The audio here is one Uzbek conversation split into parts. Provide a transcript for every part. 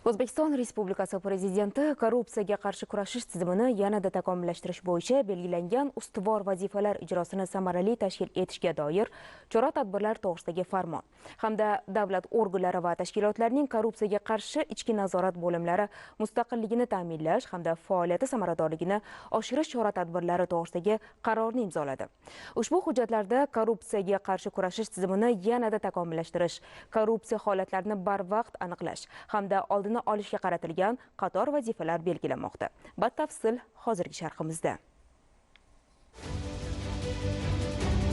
O'zbekiston Respublikasi Prezidenti korrupsiyaga qarshi kurashish tizimini yanada takomillashtirish bo'yicha belgilangan ustuvor vazifalar ijrosini samarali tashkil etishga doir chora-tadbirlar to'g'risidagi farmon hamda davlat organlari va tashkilotlarining korrupsiyaga qarshi ichki nazorat bo'limlari mustaqilligini ta'minlash hamda faoliyati samaradorligini oshirish chora-tadbirlari to'g'risidagi qarorni imzoladi. Ushbu hujjatlarda korrupsiyaga qarshi kurashish tizimini yanada takomillashtirish, korrupsiya holatlarini barvaqt aniqlash hamda oldini olishga qaratilgan qator vazifalar belgilanmoqda. Batafsil hozirgi sharhimizda.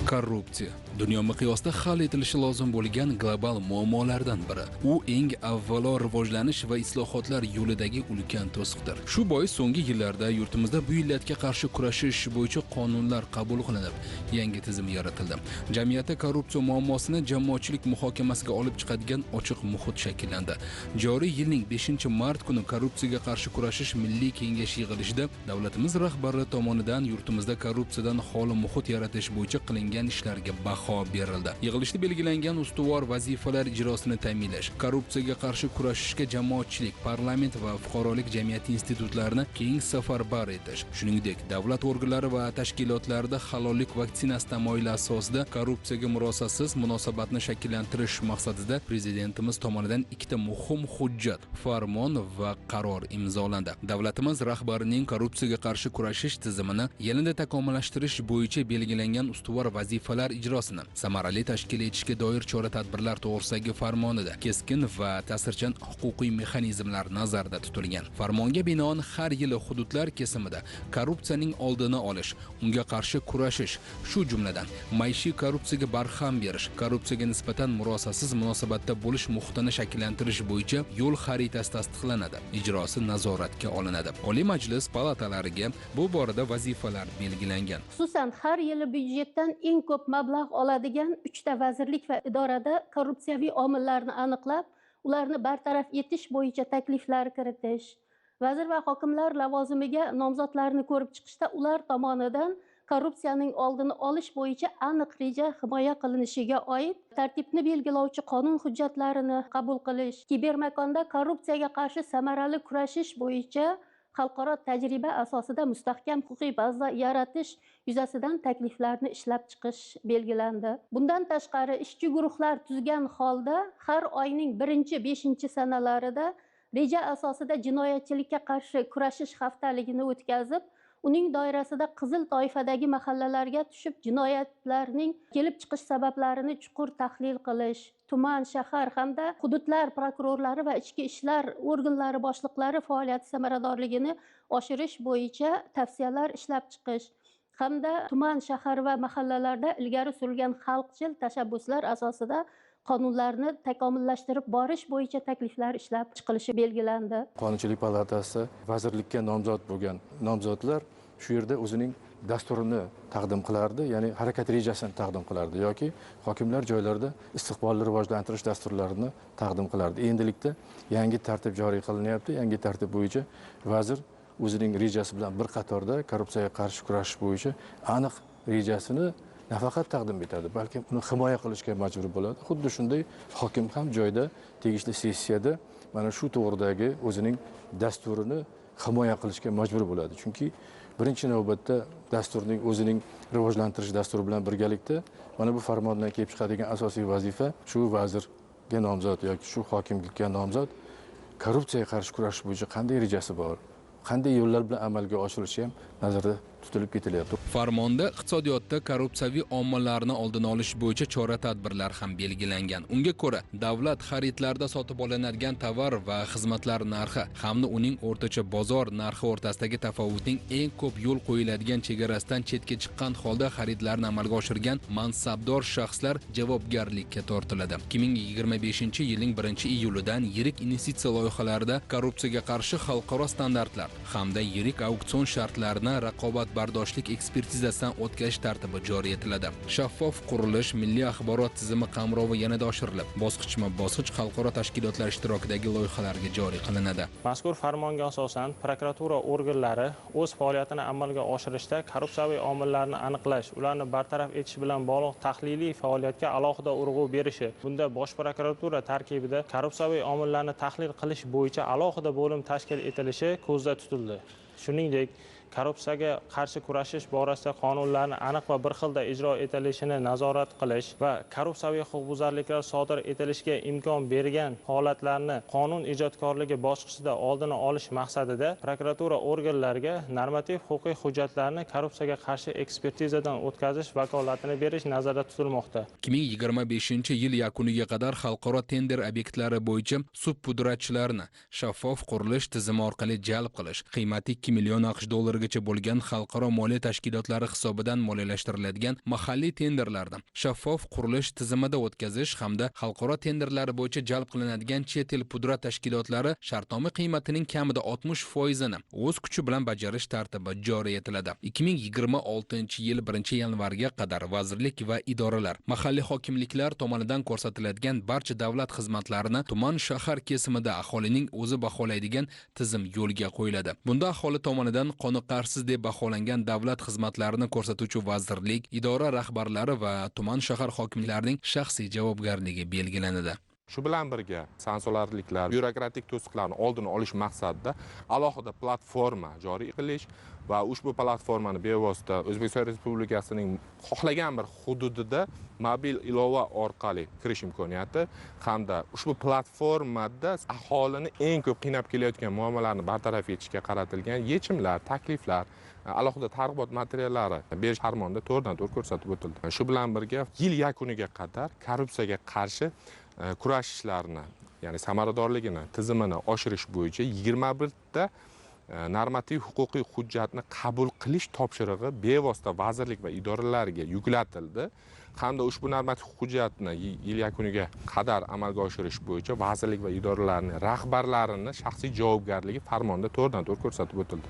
Korrupsiya dunyo miqyosida hal etilishi lozim bo'lgan global muammolardan biri. U eng avvalo rivojlanish va islohotlar yo'lidagi ulkan to'siqdir. Shu bois so'nggi yillarda yurtimizda bu illatga qarshi kurashish bo'yicha qonunlar qabul qilinib, yangi tizim yaratildi. Jamiyatda korrupsiya muammosini jamoatchilik muhokamasiga olib chiqadigan ochiq muhit shakllandi. Joriy yilning 5-mart kuni korrupsiyaga qarshi kurashish milliy kengashi yig'ilishida davlatimiz rahbari tomonidan yurtimizda korrupsiyadan xoli muhit yaratish bo'yicha qilingan ishlarga baho berildi. Yig'ilishda belgilangan ustuvor vazifalar ijrosini ta'minlash, korrupsiyaga qarshi kurashishga jamoatchilik, parlament va fuqarolik jamiyati institutlarini keng safarbar etish, shuningdek, davlat organlari va tashkilotlarida halollik vaksinasi tamoyili asosida korrupsiyaga murosasiz munosabatni shakllantirish maqsadida prezidentimiz tomonidan ikkita muhim hujjat, farmon va qaror imzolandi. Davlatimiz rahbarining korrupsiyaga qarshi kurashish tizimini yanada takomillashtirish bo'yicha belgilangan ustuvor vazifalar ijrosini samarali tashkil etishga doir chora-tadbirlar to'g'risidagi farmonida keskin va ta'sirchan huquqiy mexanizmlar nazarda tutilgan. Farmonga binoan har yili hududlar kesimida korrupsiyaning oldini olish, unga qarshi kurashish, shu jumladan maishiy korrupsiyaga barham berish, korrupsiyaga nisbatan murosasiz munosabatda bo'lish muhitini shakllantirish bo'yicha yo'l xaritasi tasdiqlanadi, ijrosi nazoratga olinadi. Oliy Majlis palatalariga bu borada vazifalar belgilangan. Xususan har yili byudjetdan eng ko'p mablag' oladigan 3 ta vazirlik va idorada korrupsiyaviy omillarni aniqlab, ularni bartaraf etish bo'yicha takliflar kiritish, vazir va hokimlar lavozimiga nomzodlarni ko'rib chiqishda ular tomonidan korrupsiyaning oldini olish bo'yicha aniq reja himoya qilinishiga oid tartibni belgilovchi qonun hujjatlarini qabul qilish, kibermakonda korrupsiyaga qarshi samarali kurashish bo'yicha xalqaro tajriba asosida mustahkam huquqiy baza yaratish yuzasidan takliflarni ishlab chiqish belgilandi. Bundan tashqari ishchi guruhlar tuzgan holda har oyning 1-5 sanalarida reja asosida jinoyatchilikka qarshi kurashish haftaligini o'tkazib, uning doirasida qizil toifadagi mahallalarga tushib jinoyatlarning kelib chiqish sabablarini chuqur tahlil qilish, tuman, shahar hamda hududlar prokurorlari va ichki ishlar organlari boshliqlari faoliyati samaradorligini oshirish bo'yicha tavsiyalar ishlab chiqish hamda tuman, shahar va mahallalarda ilgari surilgan xalqchil tashabbuslar asosida qonunlarni takomillashtirib borish bo'yicha takliflar ishlab chiqilishi belgilandi. Qonunchilik palatasi vazirlikka nomzod bo'lgan nomzodlar shu yerda o'zining dasturini taqdim qilardi, ya'ni harakat rejasini taqdim qilardi yoki hokimlar joylarda istiqbolli rivojlantirish dasturlarini taqdim qilardi. Endilikda yangi tartib joriy qilinyapti. Yangi tartib bo'yicha vazir o'zining rejasi bilan bir qatorda korrupsiyaga qarshi kurashish bo'yicha aniq rejasini nafaqat taqdim etadi, balki uni himoya qilishga majbur bo'ladi. Xuddi shunday hokim ham joyda tegishli sessiyada mana shu to'g'ridagi o'zining dasturini himoya qilishga majbur bo'ladi. Chunki birinchi navbatda dasturning o'zining rivojlantirish dasturi bilan birgalikda mana bu farmondan kelib chiqadigan asosiy vazifa shu vazirga nomzod yoki shu hokimlikka nomzod korrupsiyaga qarshi kurashish bo'yicha qanday rejasi bor, qanday yo'llar bilan amalga oshirilishi ham nazarda tutilib ketilyapti. Farmonda iqtisodiyotda korrupsiyaviy omillarni oldini olish bo'yicha chora-tadbirlar ham belgilangan. Unga ko'ra, davlat xaridlarida sotib olinadigan tovar va xizmatlar narxi hamda uning o'rtacha bozor narxi o'rtasidagi tafovutning eng ko'p yo'l qo'yiladigan chegarasidan chetga chiqqan holda xaridlarni amalga oshirgan mansabdor shaxslar javobgarlikka tortiladi. 2025-yilning 1-iyulidan yirik investitsiya loyihalarida korrupsiyaga qarshi xalqaro standartlar hamda yirik auksion shartlarini raqobat bardoshlik ekspertizasidan o'tkazish tartibi joriy etiladi. Shaffof qurilish milliy axborot tizimi qamrovi yanada oshirilib, bosqichma-bosqich xalqaro tashkilotlar ishtirokidagi loyihalarga joriy qilinadi. Mazkur farmonga asosan prokuratura organlari o'z faoliyatini amalga oshirishda korrupsiyaviy omillarni aniqlash, ularni bartaraf etish bilan bog'liq tahliliy faoliyatga alohida urg'u berishi, bunda Bosh prokuratura tarkibida korrupsiyaviy omillarni tahlil qilish bo'yicha alohida bo'lim tashkil etilishi ko'zda tutildi. Shuningdek, korrupsiyaga qarshi kurashish borasida qonunlarni aniq va bir xilda ijro etilishini nazorat qilish va korrupsiyaviy huquqbuzarliklar sodir etilishiga imkon bergan holatlarni qonun ijodkorligi bosqichida oldini olish maqsadida prokuratura organlariga normativ-huquqiy hujjatlarni korrupsiyaga qarshi ekspertizadan o'tkazish vakolatini berish nazarda tutilmoqda. 2025-yil yakuniga qadar xalqaro tender obyektlari bo'yicha subpudratchilarni shaffof qurilish tizimi orqali jalb qilish, qiymati 2 million AQSh dollariga bo'lgan xalqaro moliya tashkilotlari hisobidan moliyalashtiriladigan mahalliy tenderlarni shaffof qurilish tizimida o'tkazish hamda xalqaro tenderlar bo'yicha jalb qilinadigan chet el pudrat tashkilotlari shartnoma qiymatining kamida 60% o'z kuchi bilan bajarish tartibi joriy etiladi. 2026-yil 1-yanvarga qadar vazirlik va idoralar, mahalliy hokimliklar tomonidan ko'rsatiladigan barcha davlat xizmatlarini tuman shahar kesimida aholining o'zi baholaydigan tizim yo'lga qo'yiladi. Bunda aholi tomonidan qoniqarsiz deb baholangan davlat xizmatlarini ko'rsatuvchi vazirlik, idora rahbarlari va tuman shahar hokimlarining shaxsiy javobgarligi belgilanadi. Shu bilan birga sanksiyalarliklar, byurokratik to'siqlarni oldini olish maqsadida alohida platforma joriy qilish va ushbu platformani bevosita O'zbekiston Respublikasining xohlagan bir hududida mobil ilova orqali kirish imkoniyati hamda ushbu platformada aholini eng ko'p qiynab kelayotgan muammolarni bartaraf etishga qaratilgan yechimlar, takliflar, alohida targ'ibot materiallari berish farmonda to'g'ridan-to'g'ri ko'rsatib o'tildi. Shu bilan birga yil yakuniga qadar korrupsiyaga qarshi kurash ishlarini, ya'ni samaradorligini, tizimini oshirish bo'yicha 21 ta normativ huquqiy hujjatni qabul qilish topshirig'i bevosita vazirlik va idoralarga yuklatildi. Hamda ushbu normativ hujjatni yil yakuniga qadar amalga oshirish bo'yicha vazirlik va idoralarning rahbarlarini shaxsiy javobgarligi farmonda to'g'ridan-to'g'ri ko'rsatib o'tildi.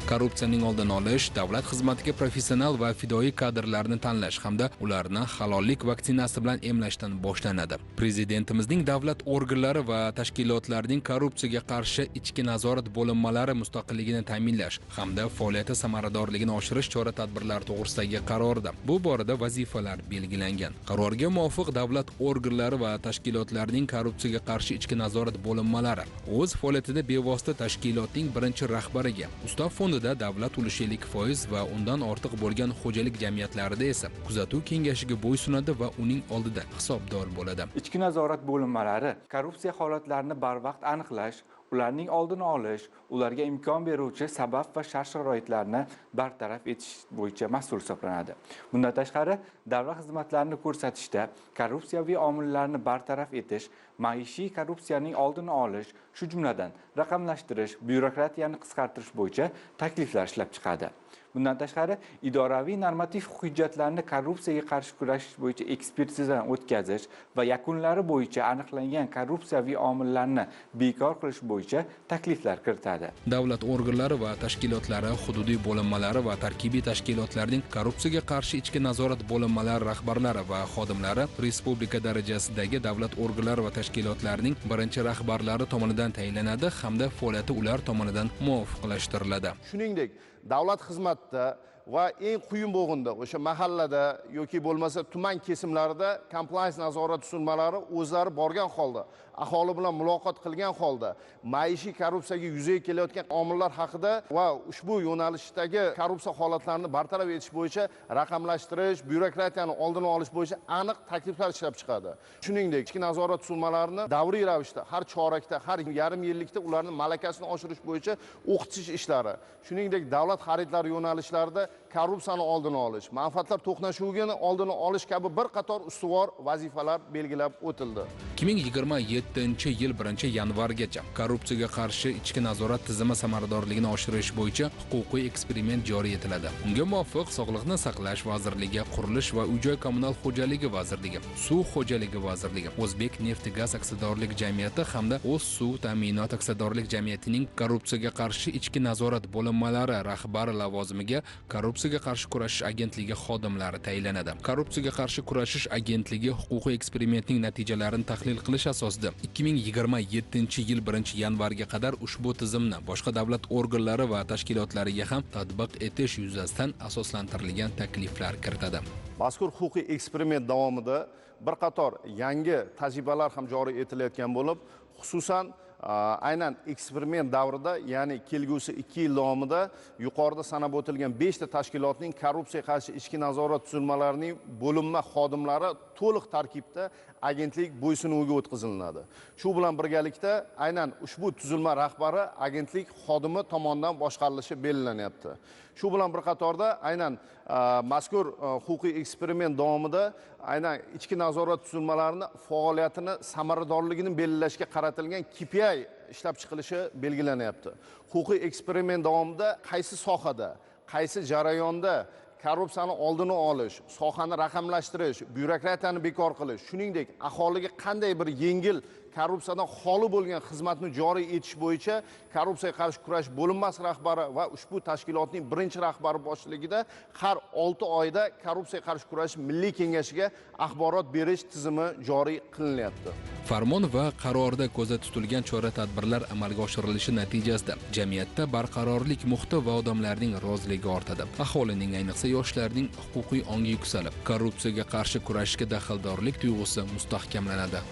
Korrupsiyaning oldini olish, davlat xizmatiga professional va fidoyi kadrlarni tanlash hamda ularni halollik vaksinasi bilan emlashdan boshlanadi. Prezidentimizning davlat organlari va tashkilotlarining korrupsiyaga qarshi ichki nazorat bo'linmalari mustaqilligini ta'minlash hamda faoliyati samaradorligini oshirish chora-tadbirlari to'g'risidagi qarorida bu borada vazifalar belgilangan. Qarorga muvofiq davlat organlari va tashkilotlarining korrupsiyaga qarshi ichki nazorat bo'linmalari o'z faoliyatida bevosita tashkilotning birinchi rahbariga, ustav fondida davlat ulushi 50% va undan ortiq bo'lgan xo'jalik jamiyatlarida esa kuzatuv kengashiga bo'ysunadi va uning oldida hisobdor bo'ladi. Ichki nazorat bo'linmalari korrupsiya holatlarini barvaqt aniqlash, ularning oldini olish, ularga imkon beruvchi sabab va shart-sharoitlarni bartaraf etish bo'yicha mas'ul hisoblanadi. Bundan tashqari, davlat xizmatlarini ko'rsatishda korrupsiyaviy omillarni bartaraf etish, maishiy korrupsiyaning oldini olish, shu jumladan raqamlashtirish, byurokratiyani qisqartirish bo'yicha takliflar ishlab chiqadi. Bundan tashqari, idoraviy normativ hujjatlarni korrupsiyaga qarshi kurashish bo'yicha ekspertizadan o'tkazish va yakunlari bo'yicha aniqlangan korrupsiyaviy omillarni bekor qilish bo'yicha takliflar kiritadi. Davlat organlari va tashkilotlari, hududiy bo'linmalari va tarkibiy tashkilotlarning korrupsiyaga qarshi ichki nazorat bo'linmalari rahbarlari va xodimlari respublika darajasidagi davlat organlari va tashkilotlarining birinchi rahbarlari tomonidan tayinlanadi hamda faoliyati ular tomonidan muvofiqlashtiriladi. Shuningdek, davlat xizmatida va eng quyi bo'g'inda o'sha mahallada yoki bo'lmasa tuman kesimlarida compliance nazorat tuzilmalari o'zlari borgan holda, aholi bilan muloqot qilgan holda maishiy korrupsiyaga yuzaga kelayotgan omillar haqida va ushbu yo'nalishdagi korrupsiya holatlarini bartaraf etish bo'yicha raqamlashtirish, byurokratiyani oldini olish bo'yicha aniq takliflar ishlab chiqadi. Shuningdek, ichki nazorat tuzilmalarini davriy ravishda har chorakda, har yarim yillikda ularning malakasini oshirish bo'yicha o'qitish ishlari, shuningdek davlat xaridlari yo'nalishlarida korrupsiyani oldini olish, manfaatlar to'qnashuvini oldini olish kabi bir qator ustuvor vazifalar belgilab o'tildi. 2027-yil 1-yanvargacha korrupsiyaga qarshi ichki nazorat tizimi samaradorligini oshirish bo'yicha huquqiy eksperiment joriy etiladi. Unga muvofiq Sog'liqni saqlash vazirligi, Qurilish va uy-joy kommunal xo'jaligi vazirligi, Suv xo'jaligi vazirligi, O'zbek neft gaz aksiyadorlik jamiyati hamda O'z suv ta'minot aksiyadorlik jamiyatining korrupsiyaga qarshi ichki nazorat bo'linmalari rahbari lavozimiga korrupsiyaga qarshi kurashish agentligi xodimlari tayinlanadi. Korrupsiyaga qarshi kurashish agentligi huquqiy eksperimentining natijalarini tahlil qilish asosida 2027-yil 1-yanvarga qadar ushbu tizimni boshqa davlat organlari va tashkilotlariga ham tatbiq etish yuzasidan asoslantirilgan takliflar kiritadi. Mazkur huquqiy eksperiment davomida bir qator yangi tajribalar ham joriy etilayotgan bo'lib, xususan aynan eksperiment davrida, ya'ni kelgusi 2 yil davomida yuqorida sanab o'tilgan 5 ta tashkilotning korrupsiyaga qarshi ichki nazorat tuzilmalarining bo'linma xodimlari to'liq tarkibda agentlik bo'ysunuviga o'tkaziladi. Shu bilan birgalikda aynan ushbu tuzilma rahbari agentlik xodimi tomonidan boshqarilishi belgilanyapti. Shu bilan bir qatorda aynan mazkur huquqiy eksperiment davomida aynan ichki nazorat tuzilmalarining faoliyatini samaradorligini belgilashga qaratilgan KPI ishlab chiqilishi belgilanyapti. Huquqiy eksperiment davomida qaysi sohada, qaysi jarayonda korrupsiyani oldini olish, sohani raqamlashtirish, byurokratiyani bekor qilish, shuningdek aholiga qanday bir yengil korrupsiyadan xoli bo'lgan xizmatni joriy etish bo'yicha korrupsiyaga qarshi kurash bo'linmasi rahbari va ushbu tashkilotning birinchi rahbari boshchiligida har 6 oyda korrupsiyaga qarshi kurash milliy kengashiga axborot berish tizimi joriy qilinyapti. Farmon va qarorda ko'zda tutilgan chora-tadbirlar amalga oshirilishi natijasida jamiyatda barqarorlik muhiti va odamlarning roziligi ortadi. Aholining, ayniqsa yoshlarning huquqiy ongi yuksalib, korrupsiyaga qarshi kurashishga daxldorlik tuyg'usi mustahkamlanadi.